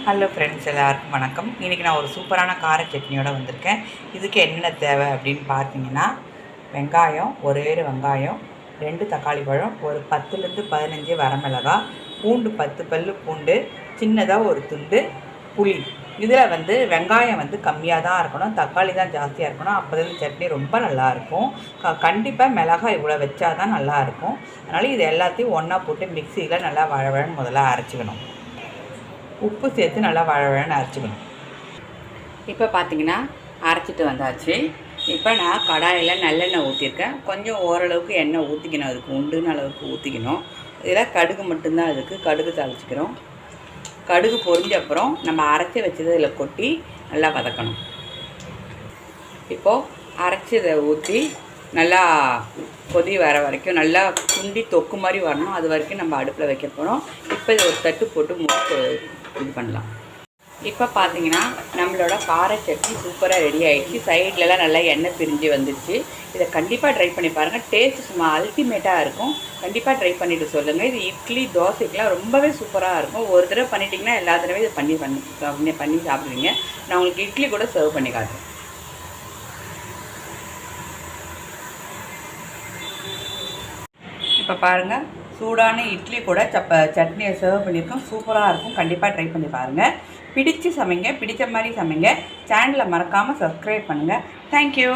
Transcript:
Hello friends, எல்லாருக்கும் வணக்கம். இன்றைக்கி நான் ஒரு சூப்பரான கார சட்னியோடு வந்திருக்கேன். இதுக்கு என்ன தேவை அப்படின்னு பார்த்தீங்கன்னா, வெங்காயம், ஒரே ஒரு வெங்காயம், 2 தக்காளி பழம், ஒரு 10லேருந்து 15 வரமிளகாய், பூண்டு 10 பல் பூண்டு, சின்னதாக ஒரு துண்டு புளி. இதில் வெங்காயம் கம்மியாக தான் இருக்கணும், தக்காளி தான் ஜாஸ்தியாக இருக்கணும். அப்போ தான் சட்னி ரொம்ப நல்லாயிருக்கும். கண்டிப்பாக மிளகாய் இவ்வளோ வச்சா தான் நல்லாயிருக்கும். அதனால் இது எல்லாத்தையும் ஒன்றா போட்டு மிக்சியில் நல்லா வழவழன்னு முதல்ல அரைச்சிக்கணும். உப்பு சேர்த்து நல்லா வழவழன்னு அரைச்சிக்கணும். இப்போ பார்த்தீங்கன்னா அரைச்சிட்டு வந்தாச்சு. இப்போ நான் கடாயில் நல்லெண்ணெய் ஊற்றிருக்கேன். கொஞ்சம் ஓரளவுக்கு எண்ணெய் ஊற்றிக்கணும், அதுக்கு உண்டுன்னு அளவுக்கு ஊற்றிக்கணும். இதில் கடுகு மட்டும்தான் அதுக்கு, கடுகு தாளிச்சிக்கிறோம். கடுகு பொரிஞ்ச அப்புறம் நம்ம அரைச்சி வச்சதை இதில் கொட்டி நல்லா வதக்கணும். இப்போது அரைச்சி இதை ஊற்றி நல்லா கொதி வர வரைக்கும் நல்லா குண்டி தொக்கு மாதிரி வரணும், அது வரைக்கும் நம்ம அடுப்பில் வைக்க போகிறோம். இப்போ இதை ஒரு தட்டு போட்டு இது பண்ணலாம். இப்போ பார்த்தீங்கன்னா நம்மளோட கார சட்னி சூப்பராக ரெடி ஆகிடுச்சு. சைட்லலாம் நல்லா எண்ணெய் பிரிஞ்சு வந்துடுச்சு. இதை கண்டிப்பாக ட்ரை பண்ணி பாருங்கள். டேஸ்ட் சும்மா அல்டிமேட்டாக இருக்கும். கண்டிப்பாக ட்ரை பண்ணிவிட்டு சொல்லுங்கள். இது இட்லி தோசைக்கெலாம் ரொம்பவே சூப்பராக இருக்கும். ஒரு தடவை பண்ணிட்டிங்கன்னா எல்லா தடவையும் இதை பண்ணி சாப்பிடுவீங்க. நான் உங்களுக்கு இட்லி கூட சர்வ் பண்ணி காட்டுறேன். இப்போ பாருங்கள், சூடான இட்லி கூட சட்னியை சர்வ் பண்ணியிருக்கோம். சூப்பராக இருக்கும். கண்டிப்பாக ட்ரை பண்ணி பாருங்கள். பிடிச்ச மாதிரி சமைங்க. சேனலை மறக்காமல் சப்ஸ்கிரைப் பண்ணுங்கள். தேங்க்யூ.